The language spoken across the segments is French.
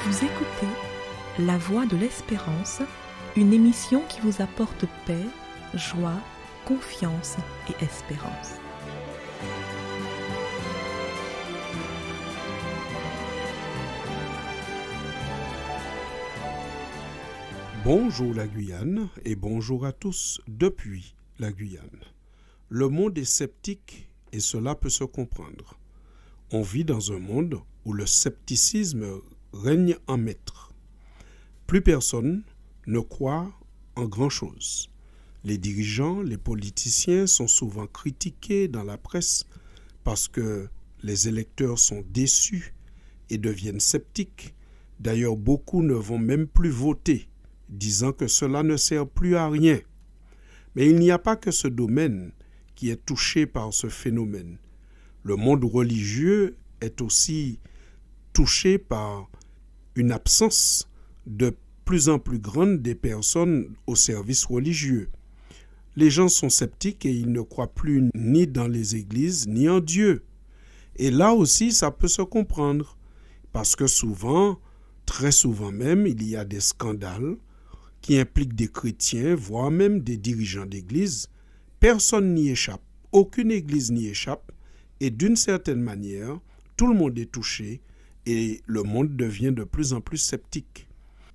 Vous écoutez La Voix de l'Espérance, une émission qui vous apporte paix, joie, confiance et espérance. Bonjour la Guyane et bonjour à tous depuis la Guyane. Le monde est sceptique et cela peut se comprendre. On vit dans un monde où le scepticisme règne en maître. Plus personne ne croit en grand-chose. Les dirigeants, les politiciens sont souvent critiqués dans la presse parce que les électeurs sont déçus et deviennent sceptiques. D'ailleurs, beaucoup ne vont même plus voter, disant que cela ne sert plus à rien. Mais il n'y a pas que ce domaine qui est touché par ce phénomène. Le monde religieux est aussi touché par une absence de plus en plus grande des personnes au service religieux. Les gens sont sceptiques et ils ne croient plus ni dans les églises ni en Dieu. Et là aussi, ça peut se comprendre, parce que souvent, très souvent même, il y a des scandales qui impliquent des chrétiens, voire même des dirigeants d'église. Personne n'y échappe, aucune église n'y échappe, et d'une certaine manière, tout le monde est touché et le monde devient de plus en plus sceptique.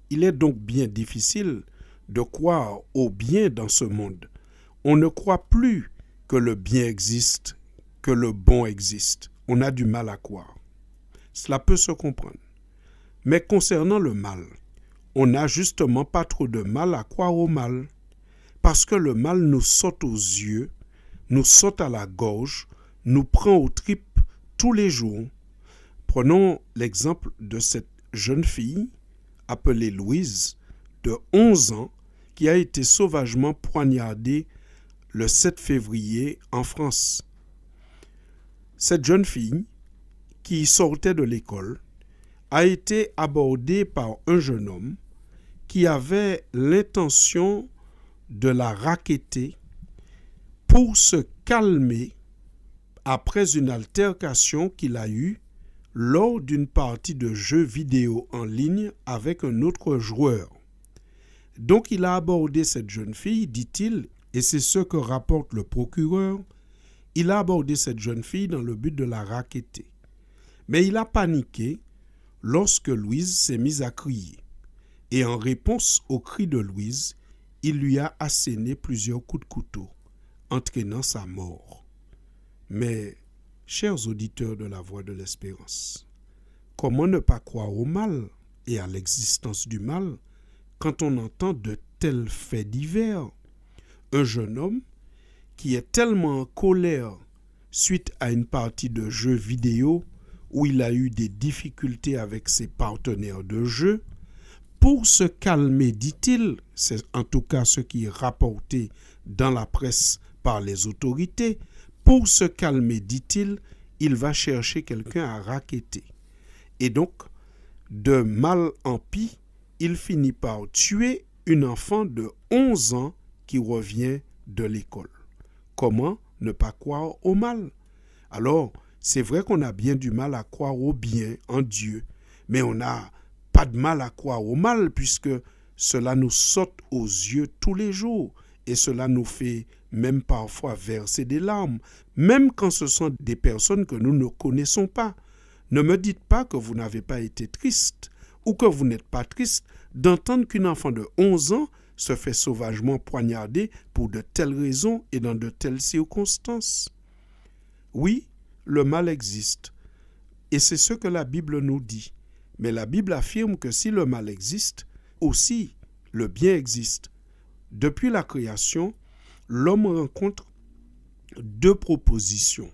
Il est donc bien difficile de croire au bien dans ce monde. On ne croit plus que le bien existe, que le bon existe. On a du mal à croire. Cela peut se comprendre. Mais concernant le mal, on n'a justement pas trop de mal à croire au mal, parce que le mal nous saute aux yeux, nous saute à la gorge, nous prend aux tripes tous les jours. Prenons l'exemple de cette jeune fille, appelée Louise, de 11 ans, qui a été sauvagement poignardée le 7 février en France. Cette jeune fille, qui sortait de l'école, a été abordée par un jeune homme qui avait l'intention de la racketter pour se calmer après une altercation qu'il a eue lors d'une partie de jeux vidéo en ligne avec un autre joueur. Donc il a abordé cette jeune fille, dit-il, et c'est ce que rapporte le procureur, il a abordé cette jeune fille dans le but de la racketter. Mais il a paniqué lorsque Louise s'est mise à crier. Et en réponse aux cris de Louise, il lui a asséné plusieurs coups de couteau, entraînant sa mort. Mais, chers auditeurs de la Voix de l'Espérance, comment ne pas croire au mal et à l'existence du mal quand on entend de tels faits divers? Un jeune homme qui est tellement en colère suite à une partie de jeux vidéo où il a eu des difficultés avec ses partenaires de jeu, pour se calmer, dit-il, c'est en tout cas ce qui est rapporté dans la presse par les autorités, pour se calmer, dit-il, il va chercher quelqu'un à racketter. Et donc, de mal en pis, il finit par tuer une enfant de 11 ans qui revient de l'école. Comment ne pas croire au mal? Alors, c'est vrai qu'on a bien du mal à croire au bien en Dieu, mais on n'a pas de mal à croire au mal puisque cela nous saute aux yeux tous les jours et cela nous fait même parfois verser des larmes, même quand ce sont des personnes que nous ne connaissons pas. Ne me dites pas que vous n'avez pas été triste ou que vous n'êtes pas triste d'entendre qu'une enfant de 11 ans se fait sauvagement poignarder pour de telles raisons et dans de telles circonstances. Oui, le mal existe et c'est ce que la Bible nous dit. Mais la Bible affirme que si le mal existe, aussi le bien existe. Depuis la création, l'homme rencontre deux propositions,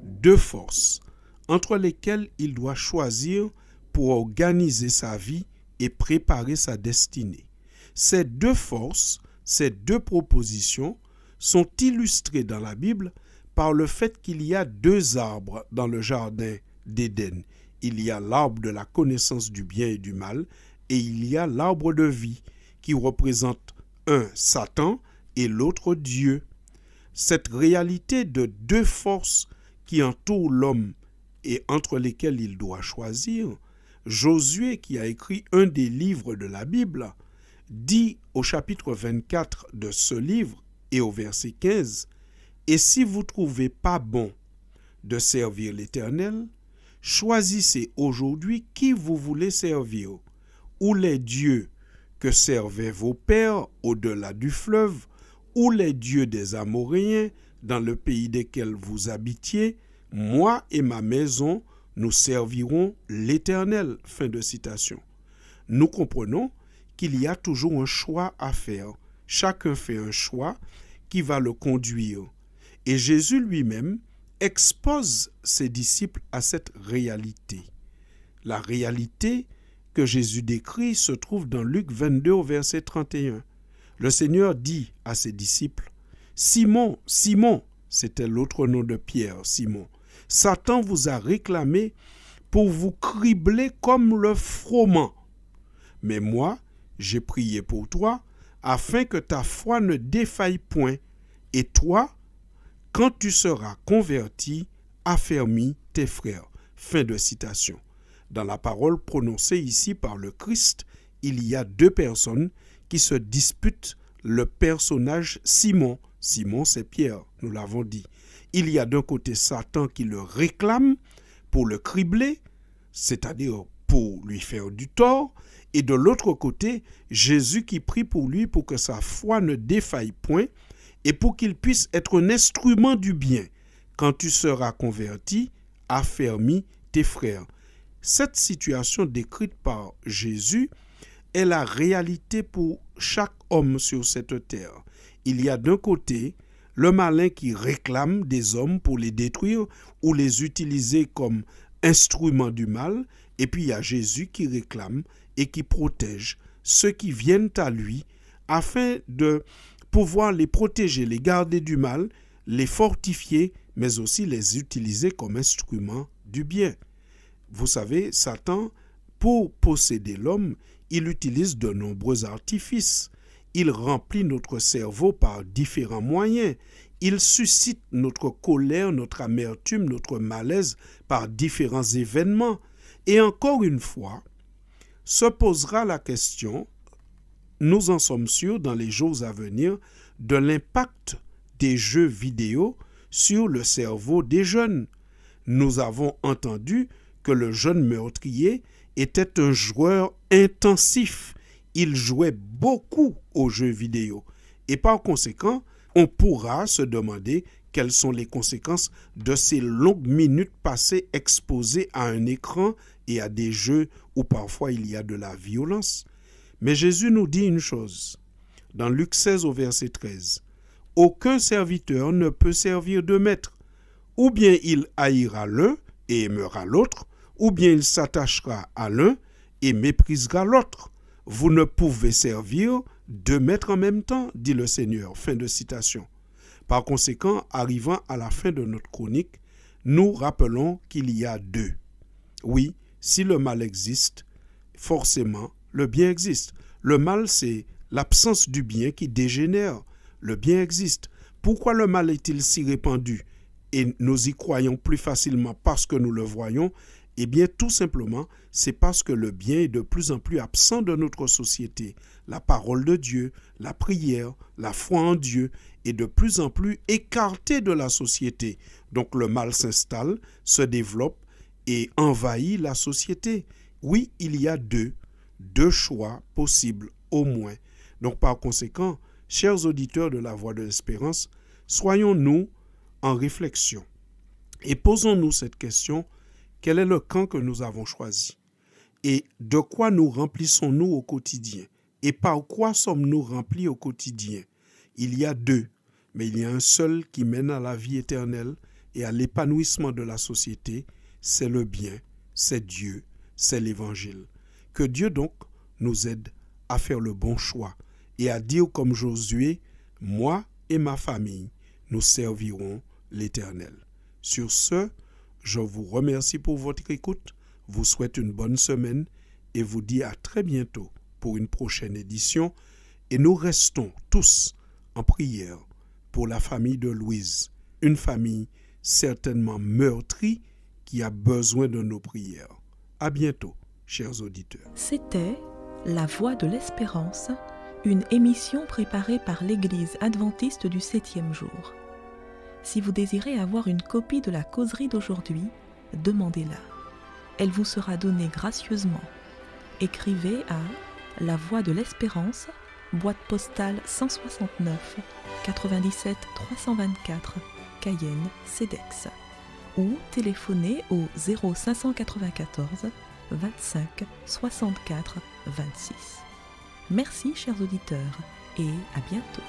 deux forces, entre lesquelles il doit choisir pour organiser sa vie et préparer sa destinée. Ces deux forces, ces deux propositions sont illustrées dans la Bible par le fait qu'il y a deux arbres dans le jardin d'Éden. Il y a l'arbre de la connaissance du bien et du mal et il y a l'arbre de vie qui représente un Satan et l'autre Dieu. Cette réalité de deux forces qui entourent l'homme et entre lesquelles il doit choisir Josué, qui a écrit un des livres de la Bible, dit au chapitre 24 de ce livre et au verset 15, « Et si vous ne trouvez pas bon de servir l'Éternel, choisissez aujourd'hui qui vous voulez servir, ou les dieux que servaient vos pères au-delà du fleuve, ou les dieux des Amoréens dans le pays desquels vous habitiez, moi et ma maison, nous servirons l'Éternel. » Fin de citation. Nous comprenons qu'il y a toujours un choix à faire. Chacun fait un choix qui va le conduire. Et Jésus lui-même expose ses disciples à cette réalité. La réalité que Jésus décrit se trouve dans Luc 22 au verset 31. Le Seigneur dit à ses disciples, « Simon, Simon, c'était l'autre nom de Pierre, Simon, Satan vous a réclamé pour vous cribler comme le froment. Mais moi, j'ai prié pour toi, afin que ta foi ne défaille point, et toi, quand tu seras converti, affermis tes frères. » Fin de citation. Dans la parole prononcée ici par le Christ, il y a deux personnes qui se disputent le personnage Simon. Simon, c'est Pierre, nous l'avons dit. Il y a d'un côté Satan qui le réclame pour le cribler, c'est-à-dire pour lui faire du tort, et de l'autre côté, Jésus qui prie pour lui pour que sa foi ne défaille point et pour qu'il puisse être un instrument du bien. Quand tu seras converti, affermis tes frères. Cette situation décrite par Jésus est la réalité pour chaque homme sur cette terre. Il y a d'un côté le malin qui réclame des hommes pour les détruire ou les utiliser comme instruments du mal, et puis il y a Jésus qui réclame et qui protège ceux qui viennent à lui afin de pouvoir les protéger, les garder du mal, les fortifier, mais aussi les utiliser comme instruments du bien. Vous savez, Satan, pour posséder l'homme, il utilise de nombreux artifices. Il remplit notre cerveau par différents moyens. Il suscite notre colère, notre amertume, notre malaise par différents événements. Et encore une fois, se posera la question, nous en sommes sûrs dans les jours à venir, de l'impact des jeux vidéo sur le cerveau des jeunes. Nous avons entendu que le jeune meurtrier était un joueur intensif. Il jouait beaucoup aux jeux vidéo. Et par conséquent, on pourra se demander quelles sont les conséquences de ces longues minutes passées exposées à un écran et à des jeux où parfois il y a de la violence. Mais Jésus nous dit une chose, dans Luc 16 au verset 13, « Aucun serviteur ne peut servir deux maîtres. Ou bien il haïra l'un et aimera l'autre, ou bien il s'attachera à l'un et méprisera l'autre. Vous ne pouvez servir deux maîtres en même temps, dit le Seigneur. » Fin de citation. Par conséquent, arrivant à la fin de notre chronique, nous rappelons qu'il y a deux. Oui, si le mal existe, forcément, le bien existe. Le mal, c'est l'absence du bien qui dégénère. Le bien existe. Pourquoi le mal est-il si répandu et nous y croyons plus facilement parce que nous le voyons? Eh bien, tout simplement, c'est parce que le bien est de plus en plus absent de notre société. La parole de Dieu, la prière, la foi en Dieu est de plus en plus écartée de la société. Donc le mal s'installe, se développe et envahit la société. Oui, il y a deux choix possibles au moins. Donc par conséquent, chers auditeurs de la Voix de l'Espérance, soyons-nous en réflexion et posons-nous cette question: quel est le camp que nous avons choisi? Et de quoi nous remplissons-nous au quotidien? Et par quoi sommes-nous remplis au quotidien? Il y a deux, mais il y a un seul qui mène à la vie éternelle et à l'épanouissement de la société. C'est le bien, c'est Dieu, c'est l'Évangile. Que Dieu donc nous aide à faire le bon choix et à dire comme Josué: moi et ma famille, nous servirons l'Éternel. Sur ce, je vous remercie pour votre écoute, vous souhaite une bonne semaine et vous dis à très bientôt pour une prochaine édition. Et nous restons tous en prière pour la famille de Louise, une famille certainement meurtrie qui a besoin de nos prières. À bientôt. chers auditeurs. C'était La Voix de l'Espérance, une émission préparée par l'Église adventiste du 7e jour. Si vous désirez avoir une copie de la causerie d'aujourd'hui, demandez-la. Elle vous sera donnée gracieusement. Écrivez à La Voix de l'Espérance, boîte postale 169 97 324, Cayenne, CEDEX, ou téléphonez au 0594 25 64 26. Merci chers auditeurs et à bientôt.